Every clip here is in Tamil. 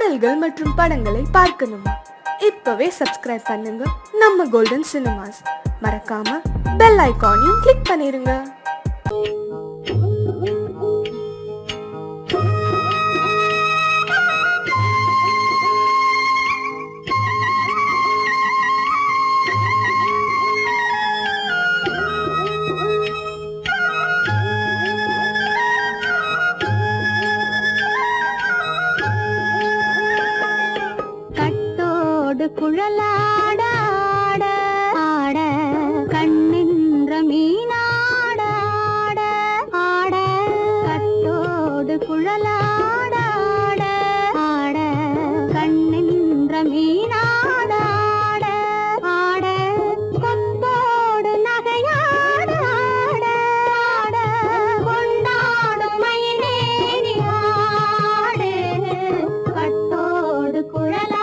பாடல்கள் மற்றும் படங்களை பார்க்கணுமா? இப்பவே சப்ஸ்கிரைப் பண்ணுங்க நம்ம கோல்டன் சினிமாஸ். மறக்காம பெல் ஐகானையும் கிளிக் பண்ணிருங்க. குழலாட ஆட ஆட கண்ணின்ற மீனாட ஆட ஆட கட்டோடு குழலாட ஆட ஆட கண்ணின்ற மீனாட ஆட ஆட கொத்தோடு நகையாட ஆட ஆட கொண்டாடும் மயிலேறி ஆடு கட்டோடு குழலாட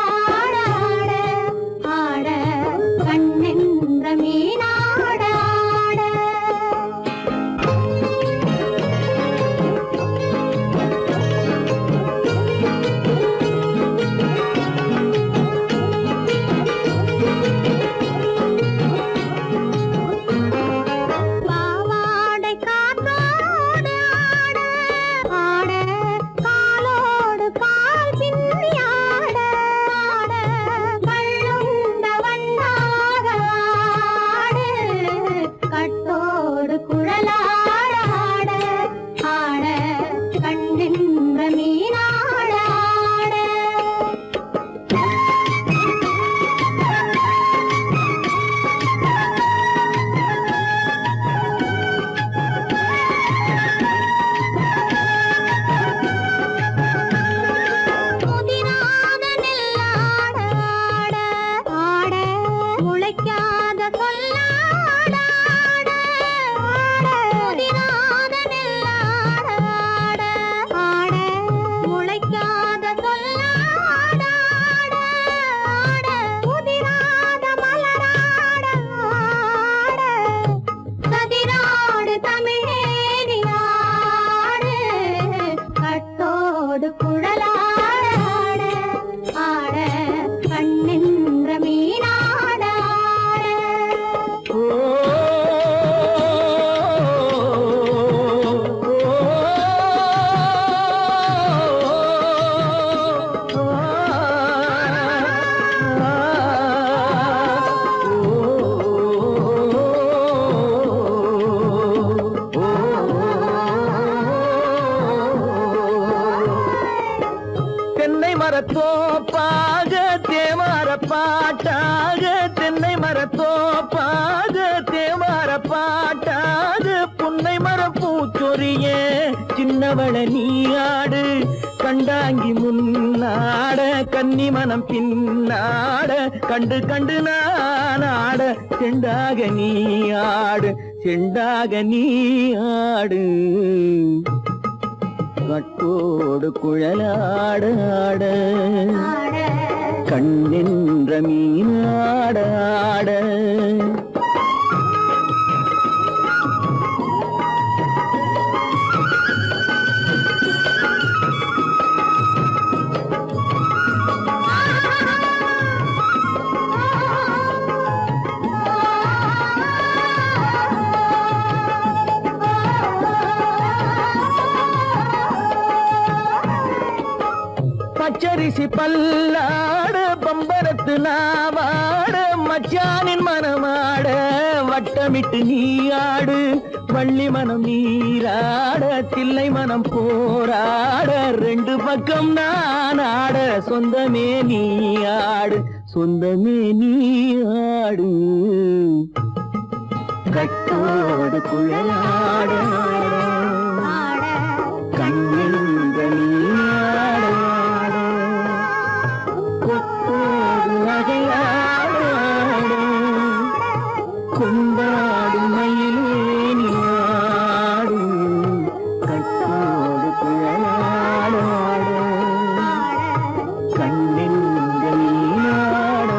மரத்தோப்பாக தேமார பாட்டாக தென்னை மரத்தோப்பாக தேமார பாட்டாக புன்னை மரம் பூச்சொரிய சின்னவள நீயாடு கண்டாங்கி முன்னாட கன்னி மனம் பின்னாட கண்டு கண்டு நானாட செண்டாக நீயாடு செண்டாக நீயாடு கட்டோடு குழலாட ஆட கண்ணென்ற மீனாட ஆட பச்சரிசி பல்லாட பம்பரத்து நாவாட மச்சானின் மனமாட வட்டமிட்டு நீயாடு வள்ளி மனம் நீராட தில்லை மனம் போராட ரெண்டு பக்கம் நான் ஆட சொந்தமே நீயாடு சொந்தமே நீயாடு கட்டோடு குழலாட கண்ணென்ற நீயாட கொண்டாடும் மயிலேனி ஆடு கட்டோடு குழலாட கண்ணென்ற நீயாட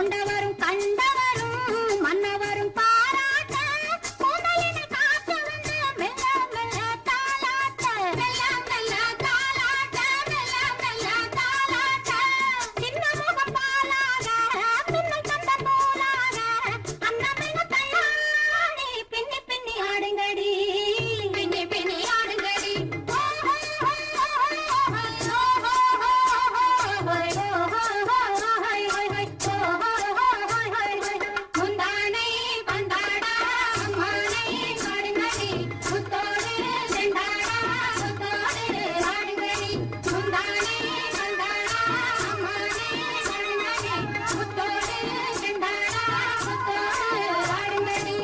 கொண்டவரும் கண்டவரும் மன்னவரும் பாராட்ட முதலினை காத்து வந்து மெல்ல மெல்ல தாலாட்ட மெல்ல மெல்ல தாலாட்ட மெல்ல மெல்ல தாலாட்ட சின்ன முக பாலாக பின்னல் தந்த போலாக அன்னமென தள்ளாடி பின்னி பின்னி ஆடுங்கடி பின்னி பின்னி ஆடுங்கடி முந்தானை பந்தாடா அம்மானை ஆடுங்கடி முத்தோடு செண்டாடா முத்தோடு ஆடுங்கடி முந்தானை பந்தாடா அம்மானை ஆடுங்கடி முத்தோடு செண்டாடா முத்தோடு ஆடுங்கடி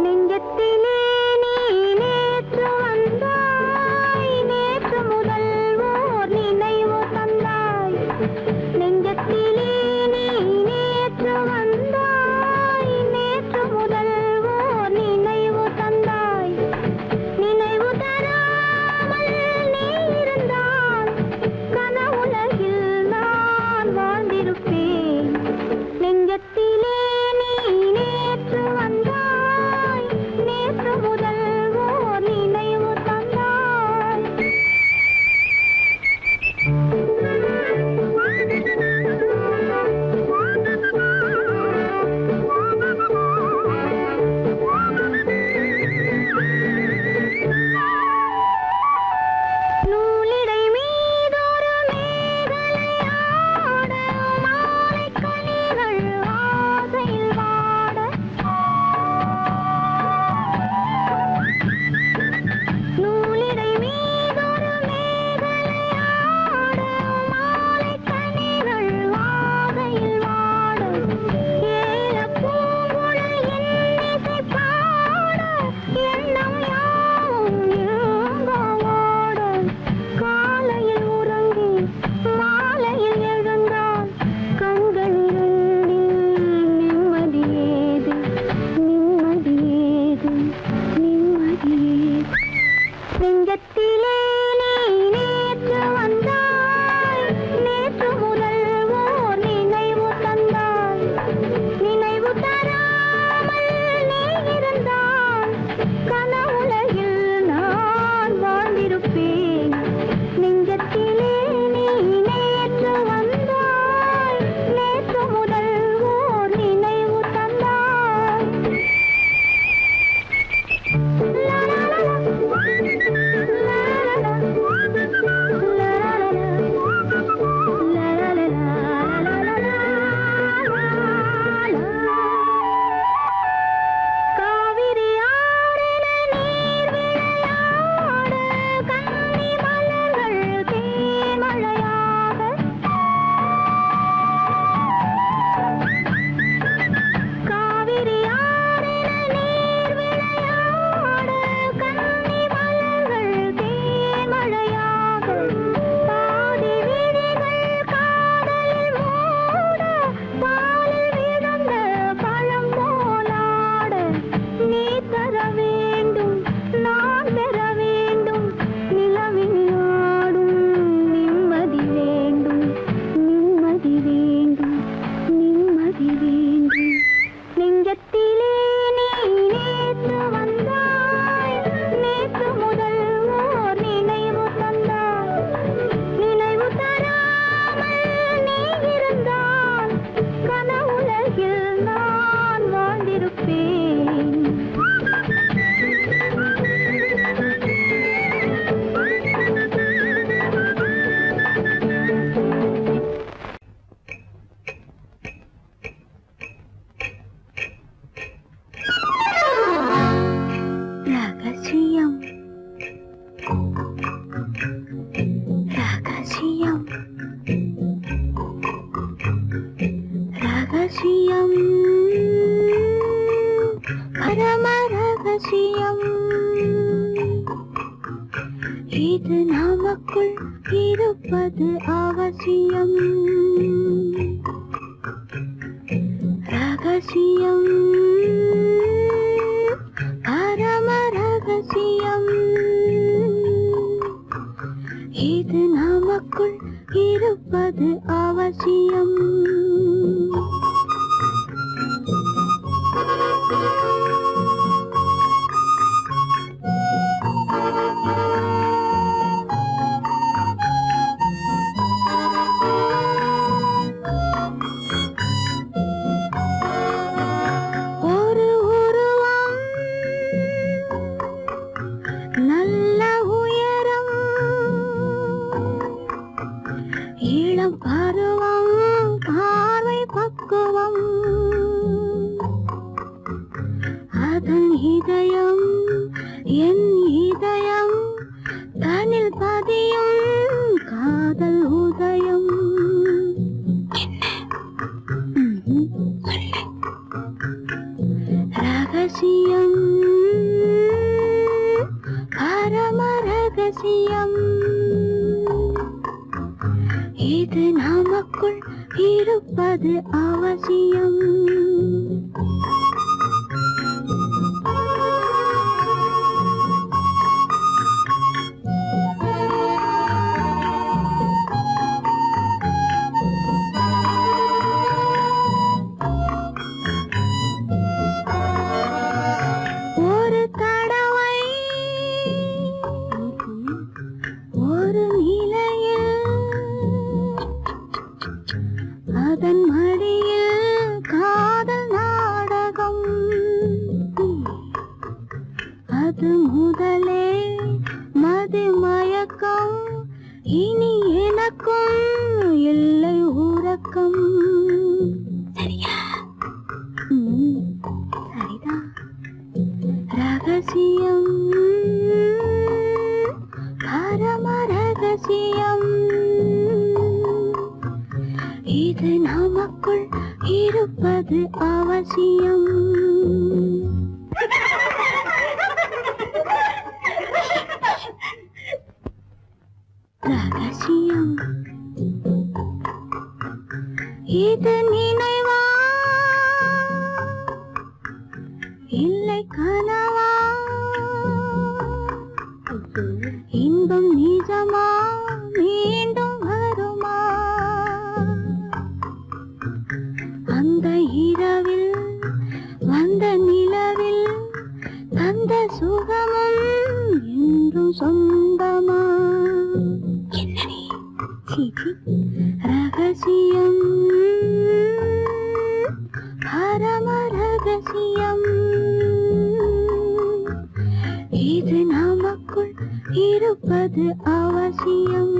நெஞ்சத்திலே நீ நேற்று வந்தாய் நேற்று முதல் ஓர் நினைவு தந்தாய் நெஞ்சத்திலே நீ நேற்று வந்தாய் நேற்று முதல் ஓர் நினைவு தந்தாய் நினைவு தராமல் நீ இருந்தால் கனவுலகில் நான் வாழ்ந்திருப்பேன் நெஞ்சத்திலே நீ நேற்று வந்தாய் நேற்று முதல் ஓர் நினைவு தந்தாய் நூலிடை மீதொரு மேகலையாட மாலைக் கனிகள் ஆசையில் வாட நூலிடை மீதொரு மேகலையாட மாலைக் கனிகள் ஆசையில் வாட ஏலப் பூங்குழல் இன்னிசை பாட எண்ணம் யாவும் எங்கோ ஓட காலையில் உறங்கி மாலையில் எழுந்தால் கண்கள் இரண்டில் நிம்மதியேது நிம்மதியேது நிம்மதியேது நெஞ்சத்திலே நீ நேற்று வந்தாய் நேற்று முதல் ஓர் நினைவு தந்தாய் நினைவு தராமல் நீ இருந்தால் கனவுலகில் நான் வாழ்ந்திருப்பேன் நெஞ்சத்திலே நீ நேற்று வந்தாய் நேற்று முதல் ஓர் நினைவு தந்தாய் லா லா லா லா லா காவிரி ஆறில நீர் விளையாட கன்னி மலர்கள் தேன்மழையாக காவிரி ஆறில நீர் விளையாட கன்னி மலர்கள் தேன்மழையாக பாதி விழிகள் காதலில் மூட பாலில் விழுந்த பழம் போலாட நீ தர வேண்டும் நான் பெற வேண்டும் நிலவில் ஆடும் நிம்மதி வேண்டும் நிம்மதி வேண்டும் நிம்மதி வேண்டும் நெஞ்சத்திலே நீ நேற்று வந்தாய் நேற்று முதல் ஓர் நினைவு தந்தாய் நினைவு தராமல் நீ இருந்தால் கனவுலகில் நான் வாழ்ந்திருப்பேன் ரகசியம் ரகசியம் ரகசியம் பரம ரகசியம் இது நமக்குள் இருப்பது அவசியம் ரகசியம் ஒரு உருவம் நல்ல உயரம் இளம் பருவம் பார்வை பக்குவம் அதன் இதயம் என் இதயம் தனில் பதியும் காதல் உதயம் ரகசியம் பரம ரகசியம் இது நமக்குள் இருப்பது அவசியம் ஒரு தடவை ஒரு நிலையில் அதன் மடியில் காதல் நாடகம் அது முதலே மது மயக்கம் இனி எனக்கும் இல்லை உறக்கம் சரியா சரிதான் ரகசியம் பரம ரகசியம் இது நமக்குள் இருப்பது அவசியம் ரகசியம் இது நினைவா இல்லை கனவா இன்பம் நிஜமா மீண்டும் வருமா அந்த இரவில் வந்த நிலவில் தந்த சுகமும் என்றும் சொந்தமா ரகசியம் பரம ரகசியம் இது நமக்குள் இருப்பது அவசியம்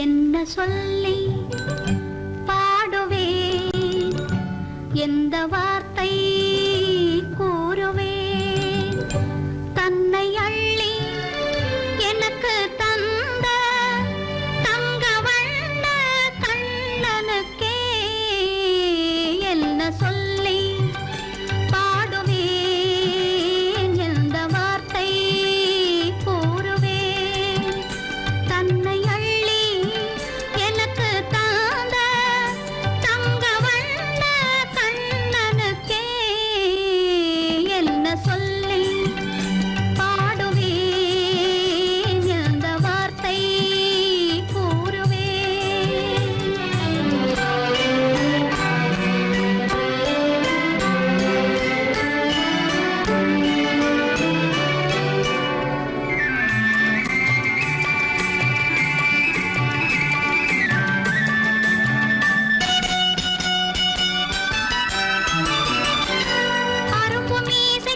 என்ன சொல்லி பாடுவேன், எந்த வார்த்தை கூறுவேன், தன்னை அள்ளி எனக்கு தந்த தங்க வண்ண கண்ணனுக்கே என்ன சொல்லி பாடுவேன், எந்த வார்த்தை கூறுவேன், தன்னை அள்ளி எனக்கு தந்த தங்க வண்ண கண்ணனுக்கே என்ன சொல்லி பாடுவேன், எந்த வார்த்தை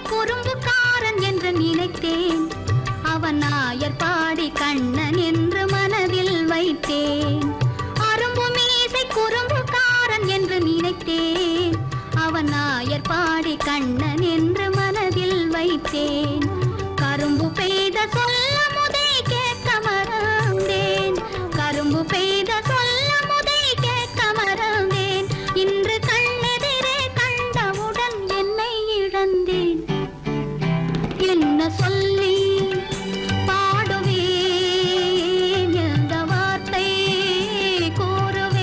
குறும்புக்காரன் என்று நினைத்தேன், அவன் நாயர் பாடி கண்ணன் என்று மனதில் வைத்தேன். அரும்பு மீசை குறும்புக்காரன் என்று நினைத்தேன், அவன் நாயர் பாடி கண்ணன் என்று மனதில் வைத்தேன். கரும்பு பெய்த சொல்ல முதை கேட்க மறந்தேன், கரும்பு பெய்த சொல்ல முதை கேட்க மறந்தேன். இன்று கண்ணெதிரே கண்டவுடன் என்னை இழந்தேன். என்ன சொல்லி பாடுவேன், எந்த வார்த்தை கூறுவேன்.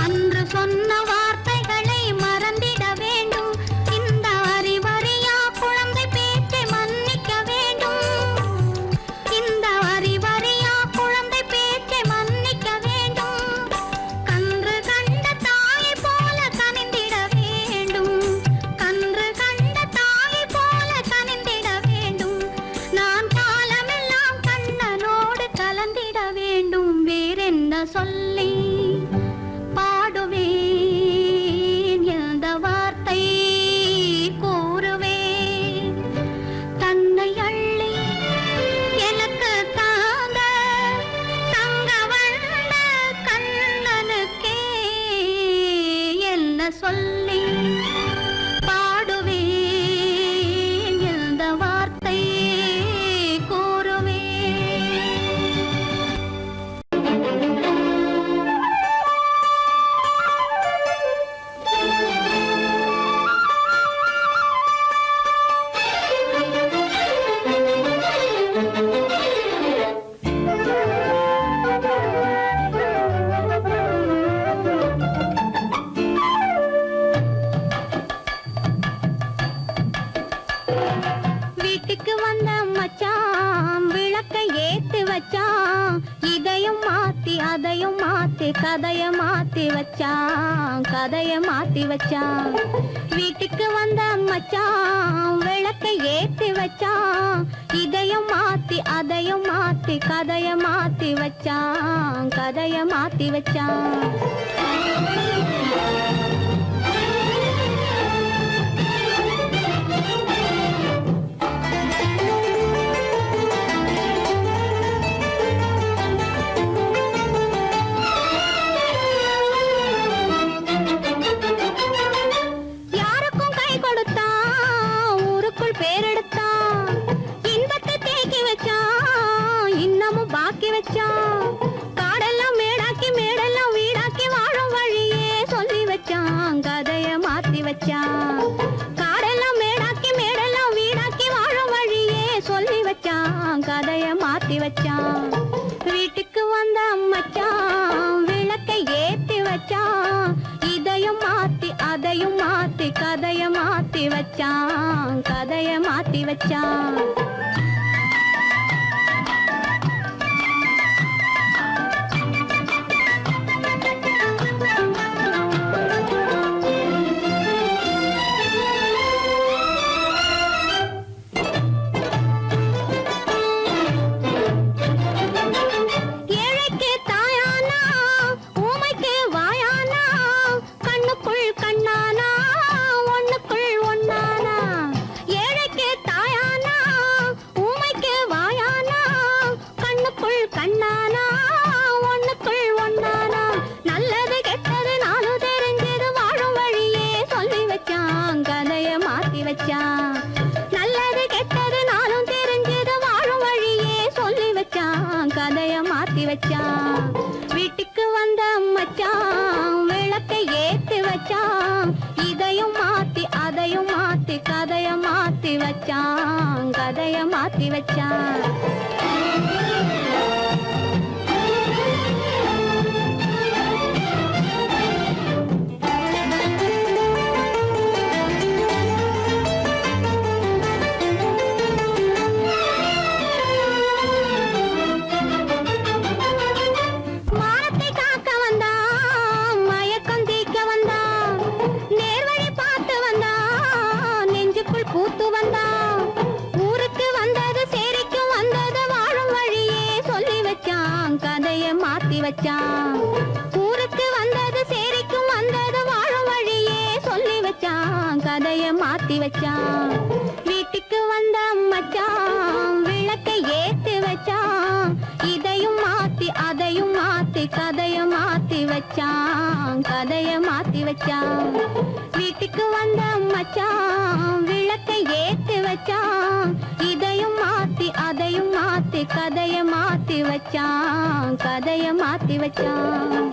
அன்று சொன்ன வார்த்தைகளை மறந்திட வேண்டும், இந்த அறிவறியா குழந்தை பேச்சை மன்னிக்க வேண்டும், இந்த அறிவறியா குழந்தை பேச்சை மன்னிக்க வேண்டும். கன்று கண்ட தாயை போல கனிந்திட வேண்டும், கன்று கண்ட தாயை போல கனிந்திட வேண்டும். நான் காலமெல்லாம் கண்ணனோடு கலந்திட வேண்டும். வேறென்ன சொல்லி பாடுவேன், எந்த வார்த்தை கூறுவேன், தன்னை அள்ளி எனக்கு தாந்த தங்க வண்ண கண்ணனுக்கே என்ன சொல்லி பாடுவேன், எந்த வார்த்தை கூறுவேன். வீட்டுக்கு வந்த மச்சான் விளக்கை ஏத்தி வச்சான், இதையும் மாத்தி அதையும் மாத்தி கதைய மாத்தி வச்சான், கதைய மாத்தி வச்சான். வீட்டுக்கு வந்த மச்சான் விளக்கை ஏத்தி வச்சான், இதையும் மாத்தி அதையும் மாத்தி கதைய மாத்தி வச்சான், கதைய மாத்தி வச்சான். யாருக்கும் கை கொடுத்தான், ஊருக்குள் பேரெடுத்தான், இன்பத்தை தேக்கி வச்சான், இன்னமும் பாக்கி வச்சான். காடெல்லாம் மேடாக்கி மேடெல்லாம் வீடாக்கி வாழும் வழியே சொல்லி வச்சான், கதைய மாத்தி வச்சான். காடெல்லாம் மேடாக்கி மேடெல்லாம் வீடாக்கி வாழும் வழியே சொல்லி வச்சான், கதைய மாத்தி வச்சான். வீட்டுக்கு வந்த மச்சான் விளக்கை ஏத்தி வச்சான், இதையும் மாத்தி அதையும் மாத்தி கதைய மாத்தி வச்சான், கதைய மாத்தி வச்சான். வச்சான். நல்லது கெட்டது நானும் தெரிஞ்சது வாழும் வழியே சொல்லி வச்சான். கதைய மாத்தி வச்சான். வீட்டுக்கு வந்த மச்சான் விளக்கை ஏத்தி வச்சான். இதையும் மாத்தி அதையும் மாத்தி கதைய மாத்தி வச்சான். கதைய மாத்தி வச்சான். மானத்தை காக்க வந்தான், மயக்கம் தீர்க்க வந்தான். நேர்வழி பார்த்து வந்தான், நெஞ்சுக்குள் பூத்து வந்தான். ஊருக்கு வந்தது சேரிக்கு வந்தது வாழும் வழியே சொல்லி வச்சான். கதையை மாத்தி வச்சான். ஊருக்கு வந்தது சேரிக்கும் வந்தது வாழும் வழியே சொல்லி வச்சான். கதையை மாத்தி வச்சான். வீட்டுக்கு வந்த மச்சான் விளக்கை ஏத்தி வச்சான். இதையும் மாத்தி அதையும் மாத்தி கதைய மாத்தி வச்சான். கதைய மாத்தி வச்சான். வீட்டுக்கு வந்த மச்சான் விளக்கை ஏத்தி வச்சான். இதையும் மாத்தி அதையும் மாத்தி கதைய மாத்தி வச்சான். கதைய மாத்தி வச்சான்.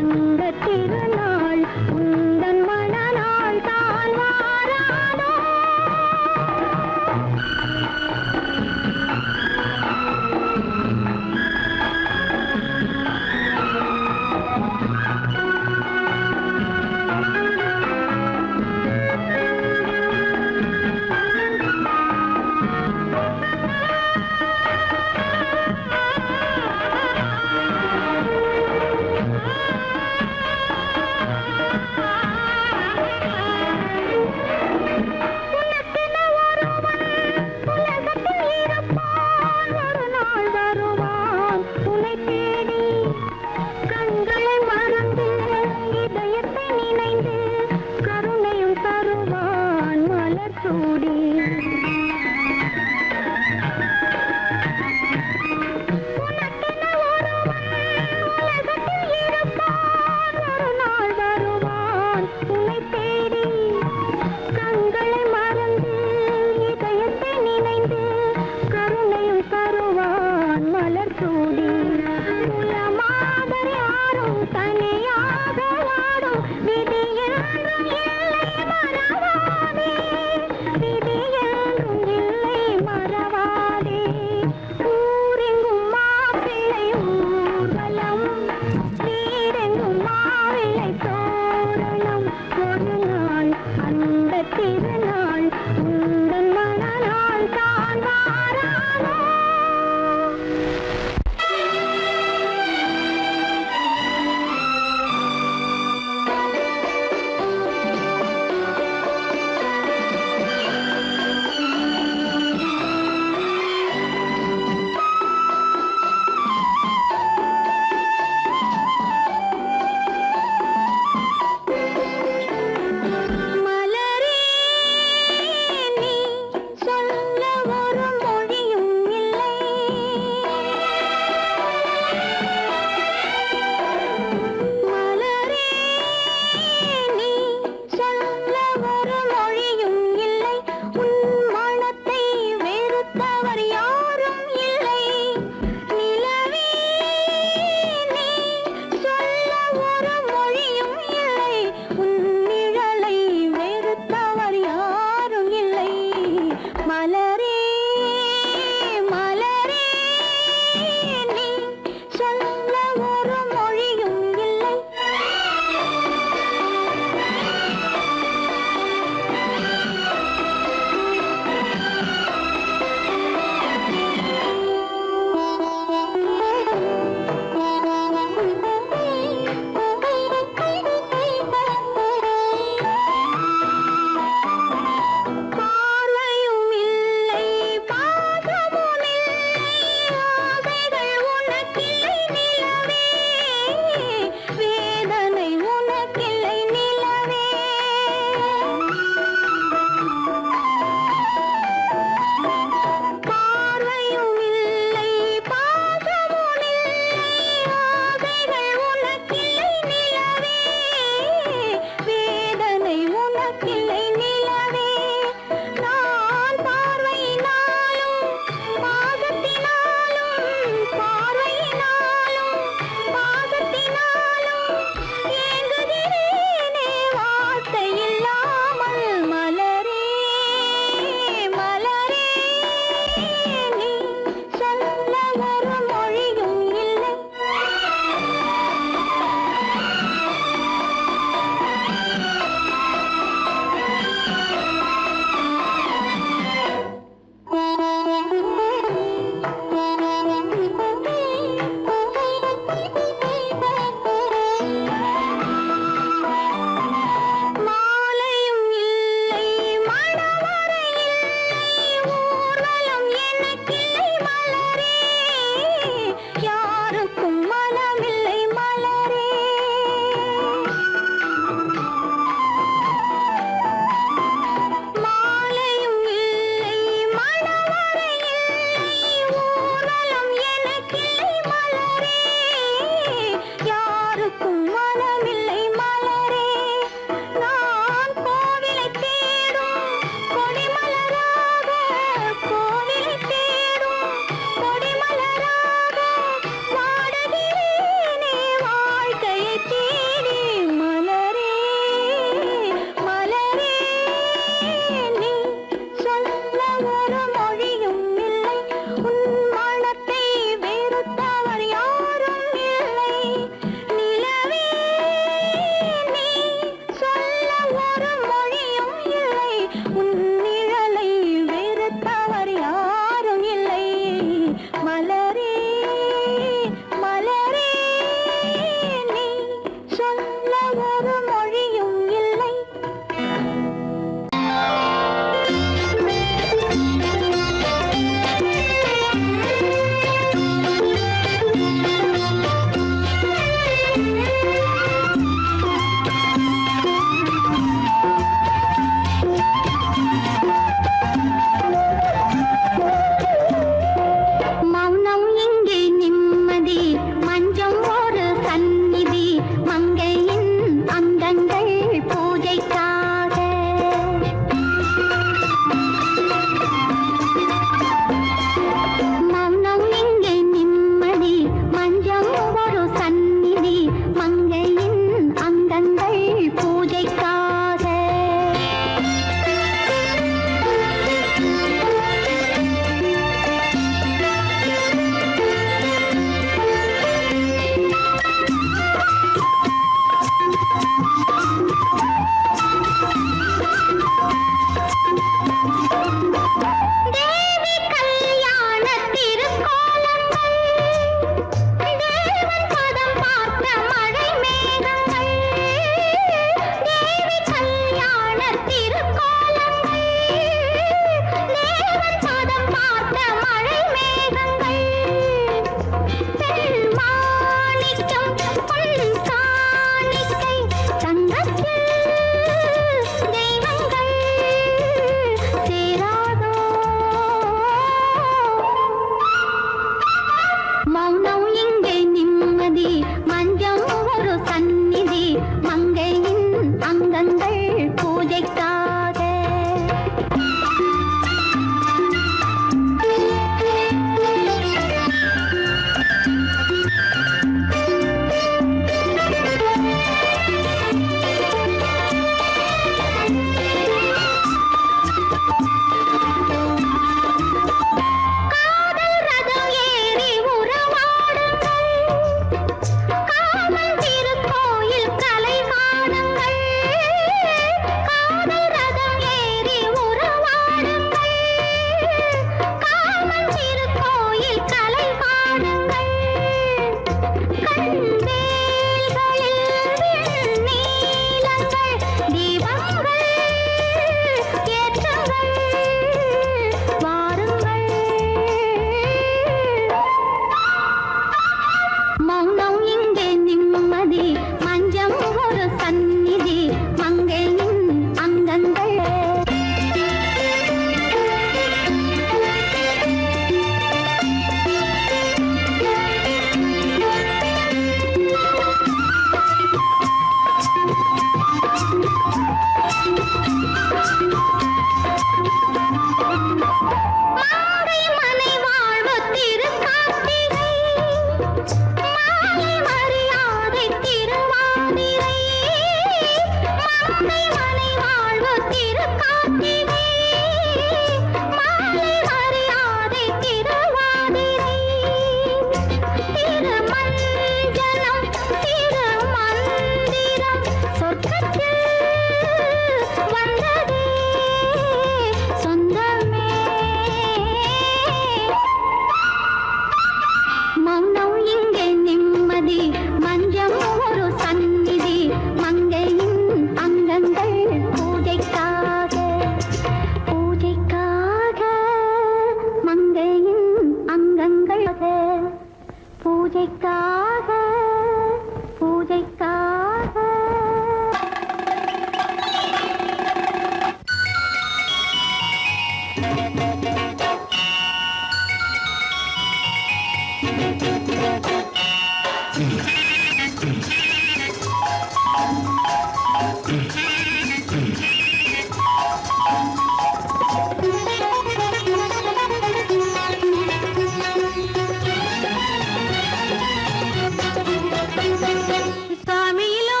சாமியிலோ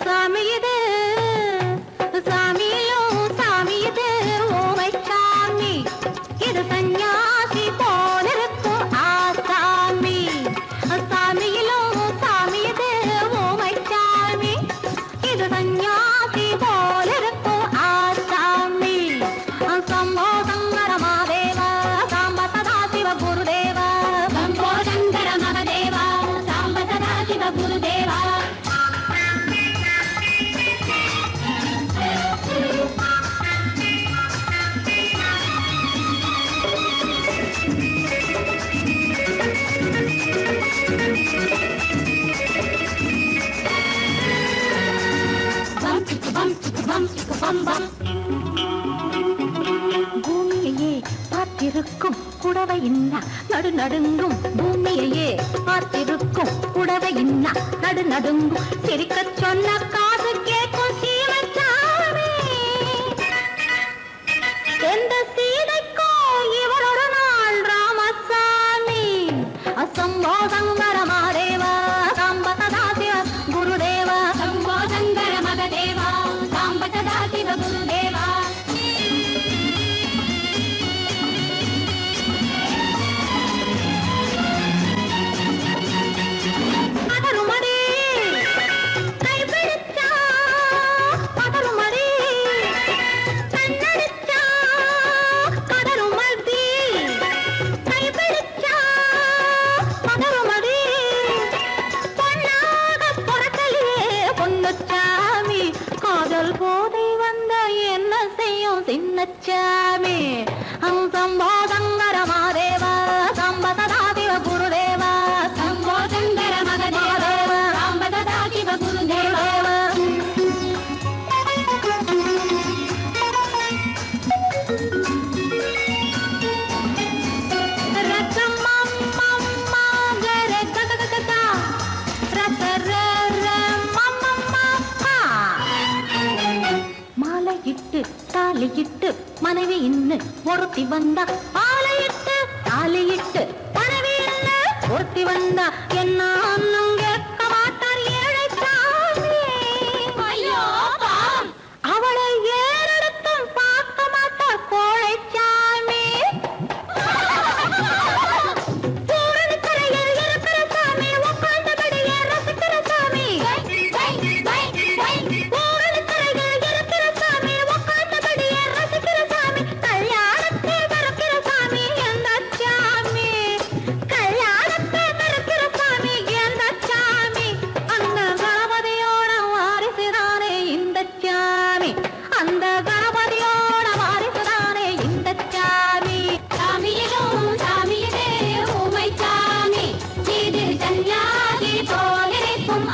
சாமி இது சாமியிலோ சாமி இது ஓமை சாமி இது சந்நியாசி போலிருக்கும் ஆசாமி சாமியிலோ சாமி இது ஓமை சாமி இது சந்நியாசி போலிருக்கும் ஆசாமி சம்போ சங்கர மகாதேவ சாம்ப சதா சிவ குருதேவ சம்போ சங்கர மகாதேவ சாம்ப சதா சிவ குருதேவ பூமியையே பார்த்திருக்கும் புடவை இன்னா நடு நடுங்கும் பூமியையே பார்த்திருக்கும் புடவை இன்னா நடு நடுங்கும் சிரிக்கச் சொன்ன காது கேட்கும் சீமச்சாமி எந்த சீதைக்கோ இவளோட நாள் ராமசாமி அசம்போ சங்கர மகாதேவ சாம்ப சதா சிவ குருதேவ சம்போ சங்கர மகதேவ சாம்ப சதா சிவ குருதேவ பதறுமடி கைபிடிச்சா பதறுமடி கண்ணடிச்சா பதறுமடி கைபிடிச்சா பதறுமடி பொன்னாக பொறக்கலையே பொன்னுச்சாமி காதல் போதை வந்த என்ன செய்யும் சின்னச்சாமி சம்போ சங்கர மகாதேவ சாம்ப சதா சிவ குருதேவ சம்போ சங்கர மகதேவ சாம்ப சதா சிவ குருதேவ மாலையிட்டு தாலியிட்டு மனைவி இன்னு ஒருத்தி வந்தா மாலையிட்டு தாலியிட்டு மனைவி இன்னு ஒருத்தி வந்தா என்ன அண்ணன் கேட்க மாட்டார் ஏழை சாமி ஐயோ அவளை ஏறெடுத்தும் பார்க்க மாட்டார் கோழை சாமி பூரணிக்கரையில் இருக்கிற சாமி உட்கார்ந்தபடியே ரசிக்கிற சாமி பூரணிக்கரையில் இருக்கிற சாமி உட்கார்ந்தபடியே ரசிக்கிற சாமி கல்யாணத்தை மறக்கிற சாமி எந்த சாமி கல்யாணத்தை மறக்கிற சாமி எந்த சாமி அந்த கணபதியோட வாரிசுதானே இந்த சாமி அந்த கணபதியோட வாரிசுதானே இந்த சாமி சாமியிலும் சாமியிலே ஊமை சாமி இது சன்னியாசி போலிருக்கும்